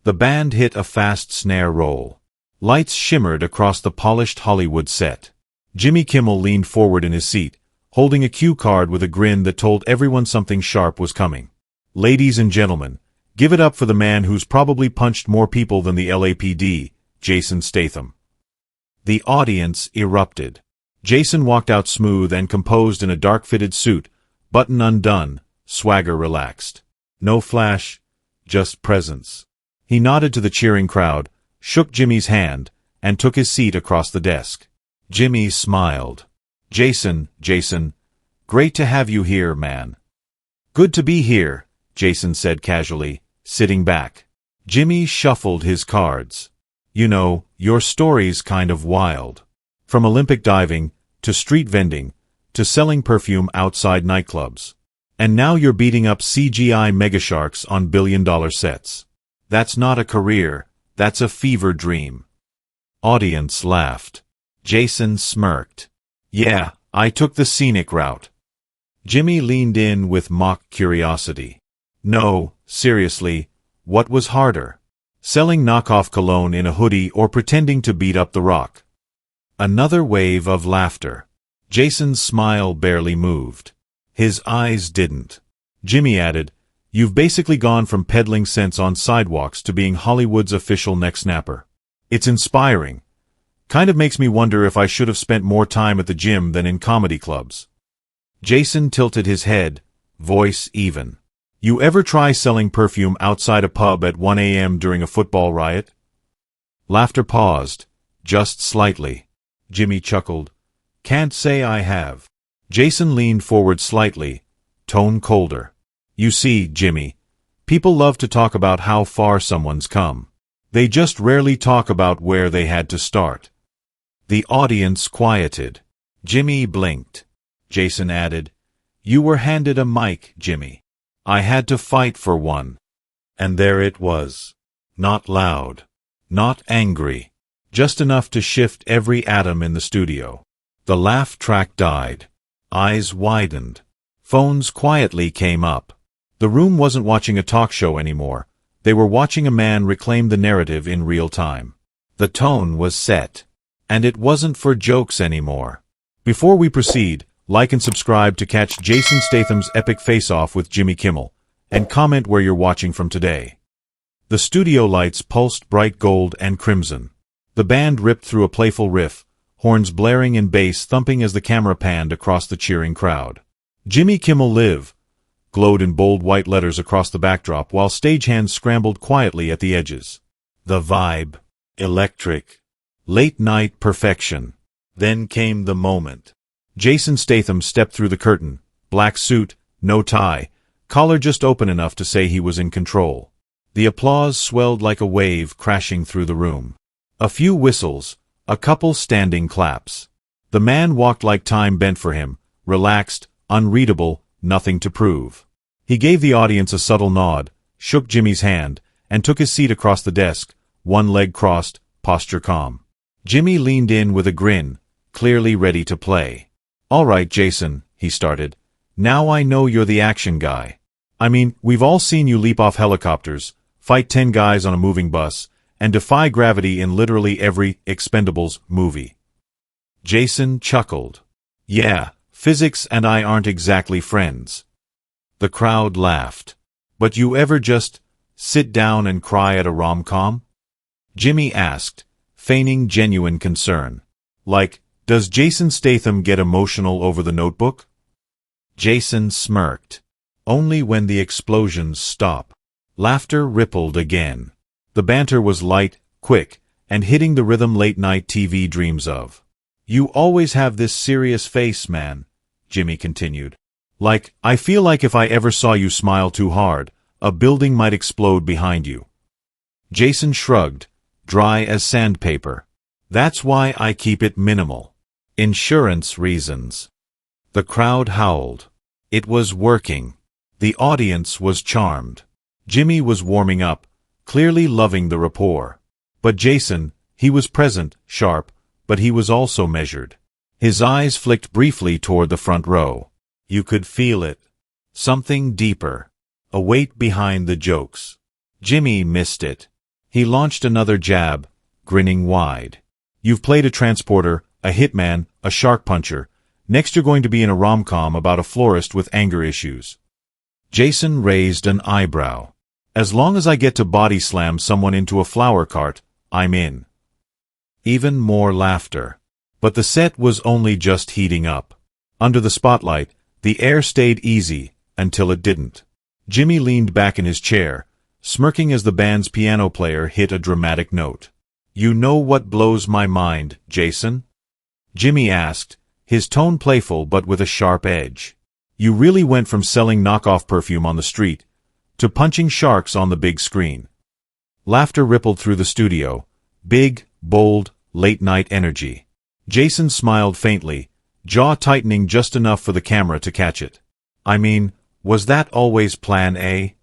The band hit a fast snare roll. Lights shimmered across the polished Hollywood set. Jimmy Kimmel leaned forward in his seat, holding a cue card with a grin that told everyone something sharp was coming. Ladies and gentlemen, give it up for the man who's probably punched more people than the LAPD, Jason Statham. The audience erupted. Jason walked out smooth and composed in a dark-fitted suit, button undone, swagger relaxed. No flash, just presence. He nodded to the cheering crowd, shook Jimmy's hand, and took his seat across the desk. Jimmy smiled. Jason, great to have you here, man. Good to be here, Jason said casually, sitting back. Jimmy shuffled his cards. You know, your story's kind of wild. From Olympic diving, to street vending, to selling perfume outside nightclubs. And now you're beating up CGI megasharks on billion-dollar sets. That's not a career, that's a fever dream. Audience laughed. Jason smirked. Yeah, I took the scenic route. Jimmy leaned in with mock curiosity. No, seriously, what was harder? Selling knockoff cologne in a hoodie or pretending to beat up The Rock? Another wave of laughter. Jason's smile barely moved. His eyes didn't. Jimmy added, You've basically gone from peddling scents on sidewalks to being Hollywood's official neck snapper. It's inspiring. Kind of makes me wonder if I should have spent more time at the gym than in comedy clubs. Jason tilted his head, voice even. You ever try selling perfume outside a pub at 1 a.m. during a football riot? Laughter paused, just slightly. Jimmy chuckled. Can't say I have. Jason leaned forward slightly, tone colder. You see, Jimmy, people love to talk about how far someone's come. They just rarely talk about where they had to start. The audience quieted. Jimmy blinked. Jason added, You were handed a mic, Jimmy. I had to fight for one. And there it was. Not loud. Not angry. Just enough to shift every atom in the studio. The laugh track died. Eyes widened. Phones quietly came up. The room wasn't watching a talk show anymore. They were watching a man reclaim the narrative in real time. The tone was set. And it wasn't for jokes anymore. Before we proceed, like and subscribe to catch Jason Statham's epic face-off with Jimmy Kimmel, and comment where you're watching from today. The studio lights pulsed bright gold and crimson. The band ripped through a playful riff, horns blaring and bass thumping as the camera panned across the cheering crowd. Jimmy Kimmel Live! Glowed in bold white letters across the backdrop while stagehands scrambled quietly at the edges. The vibe. Electric. Late-night perfection. Then came the moment. Jason Statham stepped through the curtain, black suit, no tie, collar just open enough to say he was in control. The applause swelled like a wave crashing through the room. A few whistles, a couple standing claps. The man walked like time bent for him, relaxed, unreadable, nothing to prove. He gave the audience a subtle nod, shook Jimmy's hand, and took his seat across the desk, one leg crossed, posture calm. Jimmy leaned in with a grin, clearly ready to play. All right, Jason, he started. Now I know you're the action guy. I mean, we've all seen you leap off helicopters, fight 10 guys on a moving bus, and defy gravity in literally every Expendables movie. Jason chuckled. Yeah, physics and I aren't exactly friends. The crowd laughed. But you ever just sit down and cry at a rom-com? Jimmy asked, feigning genuine concern. Like, does Jason Statham get emotional over The Notebook? Jason smirked. Only when the explosions stop. Laughter rippled again. The banter was light, quick, and hitting the rhythm late-night TV dreams of. You always have this serious face, man, Jimmy continued. Like, I feel like if I ever saw you smile too hard, a building might explode behind you. Jason shrugged, dry as sandpaper. That's why I keep it minimal. Insurance reasons. The crowd howled. It was working. The audience was charmed. Jimmy was warming up, clearly loving the rapport. But Jason, he was present, sharp, but he was also measured. His eyes flicked briefly toward the front row. You could feel it. Something deeper. A weight behind the jokes. Jimmy missed it. He launched another jab, grinning wide. You've played a transporter, a hitman, a shark puncher. Next you're going to be in a rom-com about a florist with anger issues. Jason raised an eyebrow. As long as I get to body slam someone into a flower cart, I'm in. Even more laughter. But the set was only just heating up. Under the spotlight, the air stayed easy, until it didn't. Jimmy leaned back in his chair, smirking as the band's piano player hit a dramatic note. You know what blows my mind, Jason? Jimmy asked, his tone playful but with a sharp edge. You really went from selling knockoff perfume on the street to punching sharks on the big screen. Laughter rippled through the studio. Big, bold, late-night energy. Jason smiled faintly, jaw tightening just enough for the camera to catch it. I mean, was that always plan A?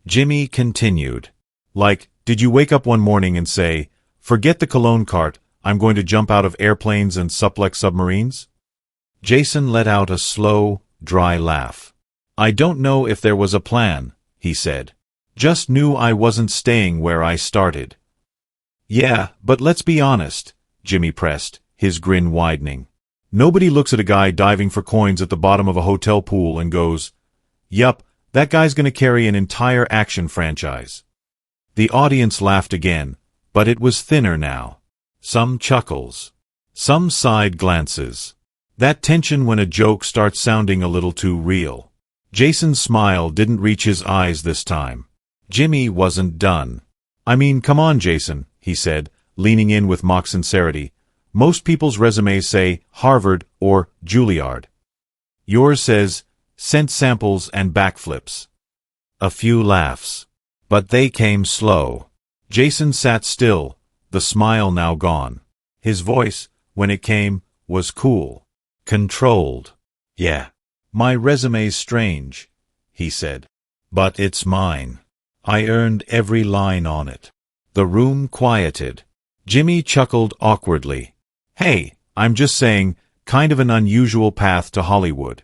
Jimmy continued. Like, did you wake up one morning and say, forget the cologne cart, I'm going to jump out of airplanes and supplex submarines? Jason let out a slow, dry laugh. I don't know if there was a plan, he said. Just knew I wasn't staying where I started. Yeah, but let's be honest, Jimmy pressed, his grin widening. Nobody looks at a guy diving for coins at the bottom of a hotel pool and goes, yup, that guy's gonna carry an entire action franchise. The audience laughed again, but it was thinner now. Some chuckles. Some side glances. That tension when a joke starts sounding a little too real. Jason's smile didn't reach his eyes this time. Jimmy wasn't done. I mean, come on, Jason, he said, leaning in with mock sincerity. Most people's resumes say Harvard or Juilliard. Yours says scent samples and backflips. A few laughs. But they came slow. Jason sat still, the smile now gone. His voice, when it came, was cool. Controlled. Yeah. My resume's strange, he said. But it's mine. I earned every line on it. The room quieted. Jimmy chuckled awkwardly. Hey, I'm just saying, kind of an unusual path to Hollywood.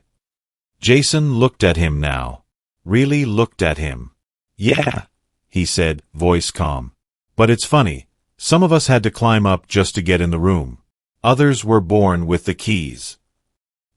Jason looked at him now. Really looked at him. Yeah, he said, voice calm. But it's funny. Some of us had to climb up just to get in the room. Others were born with the keys.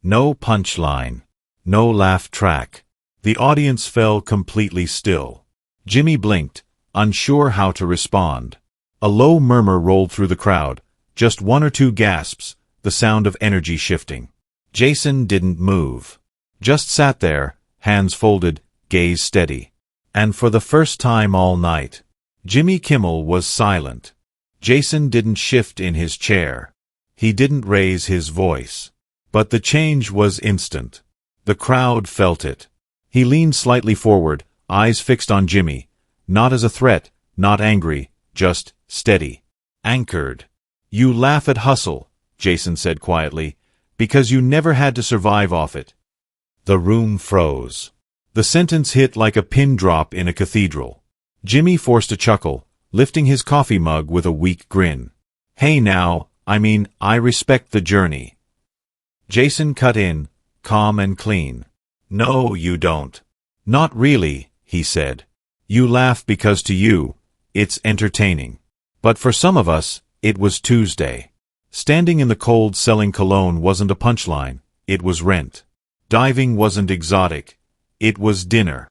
No punchline. No laugh track. The audience fell completely still. Jimmy blinked, unsure how to respond. A low murmur rolled through the crowd, just one or two gasps, the sound of energy shifting. Jason didn't move. Just sat there, hands folded, gaze steady. And for the first time all night, Jimmy Kimmel was silent. Jason didn't shift in his chair. He didn't raise his voice. But the change was instant. The crowd felt it. He leaned slightly forward, eyes fixed on Jimmy, not as a threat, not angry, just steady. Anchored. You laugh at hustle, Jason said quietly, because you never had to survive off it. The room froze. The sentence hit like a pin drop in a cathedral. Jimmy forced a chuckle, lifting his coffee mug with a weak grin. Hey now, I respect the journey. Jason cut in, calm and clean. No, you don't. Not really, he said. You laugh because to you, it's entertaining. But for some of us, it was Tuesday. Standing in the cold selling cologne wasn't a punchline, it was rent. Diving wasn't exotic, it was dinner.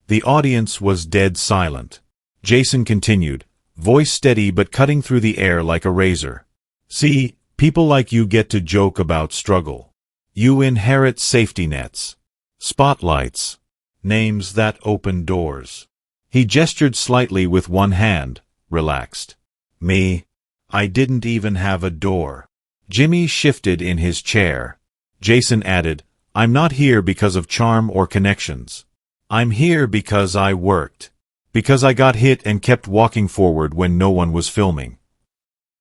The audience was dead silent. Jason continued, voice steady but cutting through the air like a razor. See, people like you get to joke about struggle. You inherit safety nets. Spotlights. Names that open doors. He gestured slightly with one hand, relaxed. Me? I didn't even have a door. Jimmy shifted in his chair. Jason added, I'm not here because of charm or connections. I'm here because I worked. Because I got hit and kept walking forward when no one was filming.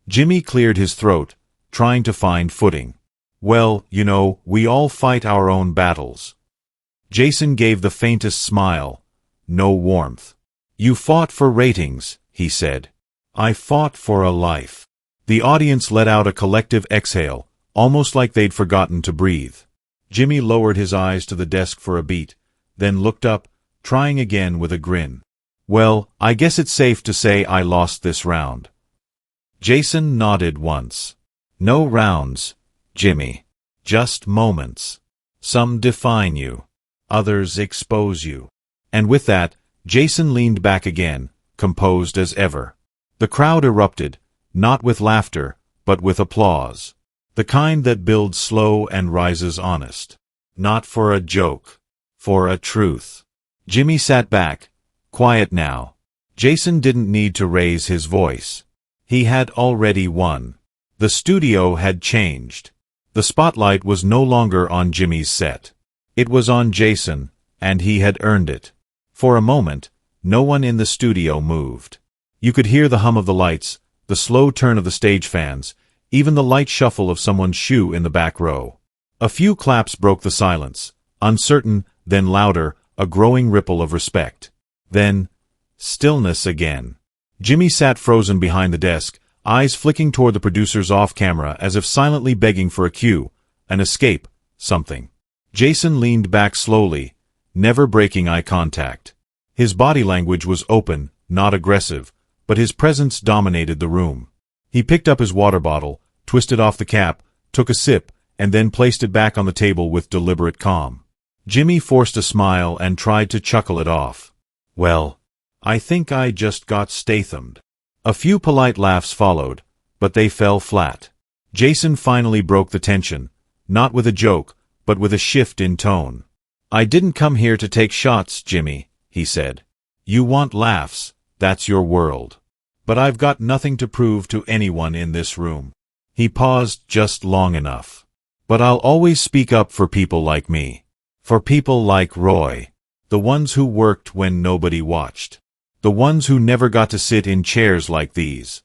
Jimmy cleared his throat, trying to find footing. Well, you know, we all fight our own battles. Jason gave the faintest smile. No warmth. You fought for ratings, he said. I fought for a life. The audience let out a collective exhale, almost like they'd forgotten to breathe. Jimmy lowered his eyes to the desk for a beat, then looked up, trying again with a grin. Well, I guess it's safe to say I lost this round. Jason nodded once. No rounds, Jimmy. Just moments. Some define you. Others expose you. And with that, Jason leaned back again, composed as ever. The crowd erupted, not with laughter, but with applause. The kind that builds slow and rises honest. Not for a joke. For a truth. Jimmy sat back, quiet now. Jason didn't need to raise his voice. He had already won. The studio had changed. The spotlight was no longer on Jimmy's set. It was on Jason, and he had earned it. For a moment, no one in the studio moved. You could hear the hum of the lights, the slow turn of the stage fans, even the light shuffle of someone's shoe in the back row. A few claps broke the silence, uncertain, then louder, a growing ripple of respect. Then, stillness again. Jimmy sat frozen behind the desk, eyes flicking toward the producers off camera as if silently begging for a cue, an escape, something. Jason leaned back slowly, never breaking eye contact. His body language was open, not aggressive, but his presence dominated the room. He picked up his water bottle, twisted off the cap, took a sip, and then placed it back on the table with deliberate calm. Jimmy forced a smile and tried to chuckle it off. Well, I think I just got Stathamed. A few polite laughs followed, but they fell flat. Jason finally broke the tension, not with a joke, but with a shift in tone. I didn't come here to take shots, Jimmy, he said. You want laughs, that's your world. But I've got nothing to prove to anyone in this room. He paused just long enough. But I'll always speak up for people like me. For people like Roy. The ones who worked when nobody watched. The ones who never got to sit in chairs like these.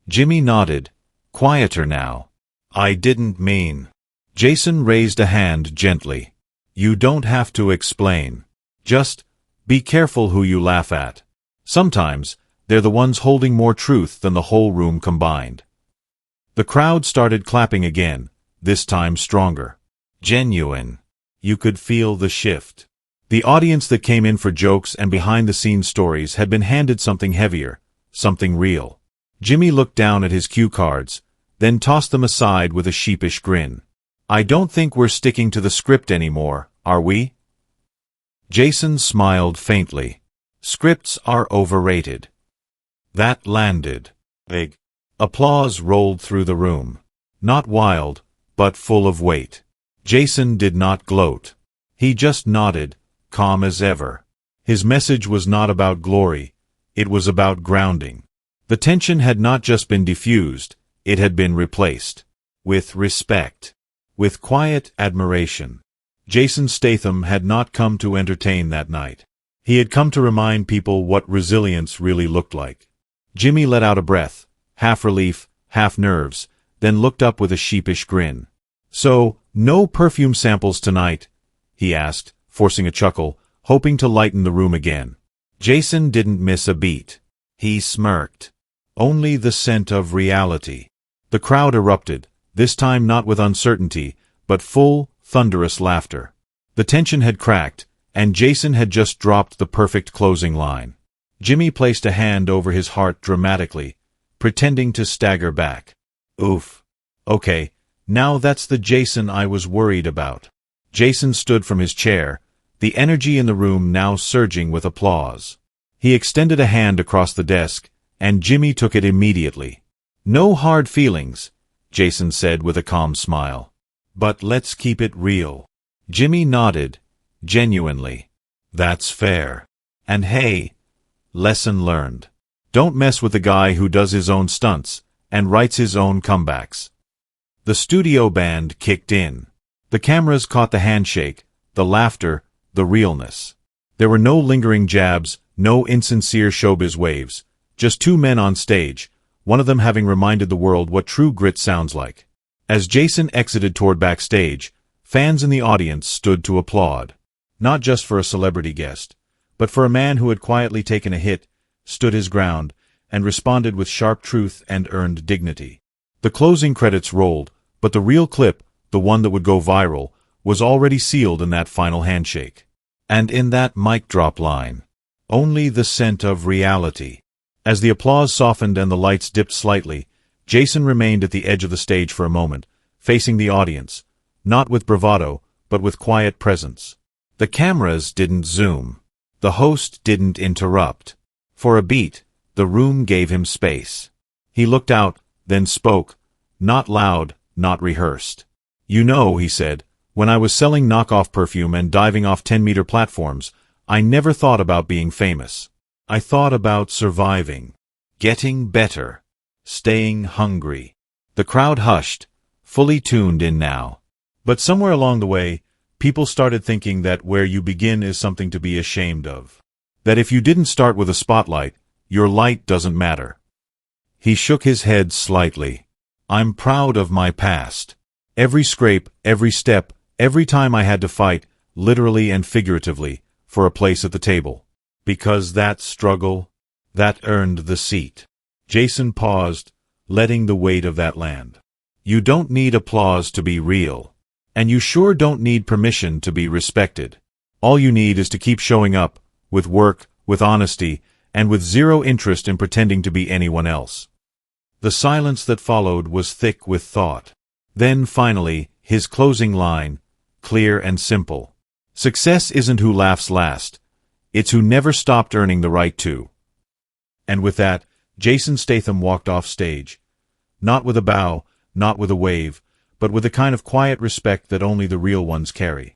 Jimmy nodded, quieter now. I didn't mean. Jason raised a hand gently. You don't have to explain. Just, be careful who you laugh at. Sometimes, they're the ones holding more truth than the whole room combined. The crowd started clapping again, this time stronger. Genuine. You could feel the shift. The audience that came in for jokes and behind-the-scenes stories had been handed something heavier, something real. Jimmy looked down at his cue cards, then tossed them aside with a sheepish grin. I don't think we're sticking to the script anymore, are we? Jason smiled faintly. Scripts are overrated. That landed. Big. Applause rolled through the room. Not wild, but full of weight. Jason did not gloat. He just nodded, calm as ever. His message was not about glory, it was about grounding. The tension had not just been diffused, it had been replaced. With respect. With quiet admiration. Jason Statham had not come to entertain that night. He had come to remind people what resilience really looked like. Jimmy let out a breath, half relief, half nerves, then looked up with a sheepish grin. So, no perfume samples tonight? He asked, forcing a chuckle, hoping to lighten the room again. Jason didn't miss a beat. He smirked. Only the scent of reality. The crowd erupted, this time not with uncertainty, but full, thunderous laughter. The tension had cracked, and Jason had just dropped the perfect closing line. Jimmy placed a hand over his heart dramatically, pretending to stagger back. Oof. Okay, now that's the Jason I was worried about. Jason stood from his chair, the energy in the room now surging with applause. He extended a hand across the desk, and Jimmy took it immediately. No hard feelings, Jason said with a calm smile. But let's keep it real. Jimmy nodded, genuinely. That's fair. And hey, lesson learned. Don't mess with the guy who does his own stunts and writes his own comebacks. The studio band kicked in. The cameras caught the handshake, the laughter, the realness. There were no lingering jabs, no insincere showbiz waves, just two men on stage, one of them having reminded the world what true grit sounds like. As Jason exited toward backstage, fans in the audience stood to applaud. Not just for a celebrity guest, but for a man who had quietly taken a hit, stood his ground, and responded with sharp truth and earned dignity. The closing credits rolled, but the real clip, the one that would go viral, was already sealed in that final handshake. And in that mic drop line. Only the scent of reality. As the applause softened and the lights dipped slightly, Jason remained at the edge of the stage for a moment, facing the audience, not with bravado, but with quiet presence. The cameras didn't zoom. The host didn't interrupt. For a beat, the room gave him space. He looked out, then spoke, not loud, not rehearsed. "You know," he said, "when I was selling knockoff perfume and diving off 10-meter platforms, I never thought about being famous. I thought about surviving, getting better, staying hungry." The crowd hushed, fully tuned in now. But somewhere along the way, people started thinking that where you begin is something to be ashamed of. That if you didn't start with a spotlight, your light doesn't matter. He shook his head slightly. "I'm proud of my past. Every scrape, every step, every time I had to fight, literally and figuratively, for a place at the table. Because that struggle, that earned the seat." Jason paused, letting the weight of that land. You don't need applause to be real. And you sure don't need permission to be respected. All you need is to keep showing up, with work, with honesty, and with zero interest in pretending to be anyone else. The silence that followed was thick with thought. Then, finally, his closing line, clear and simple. "Success isn't who laughs last. It's who never stopped earning the right to." And with that, Jason Statham walked off stage. Not with a bow, not with a wave, but with the kind of quiet respect that only the real ones carry.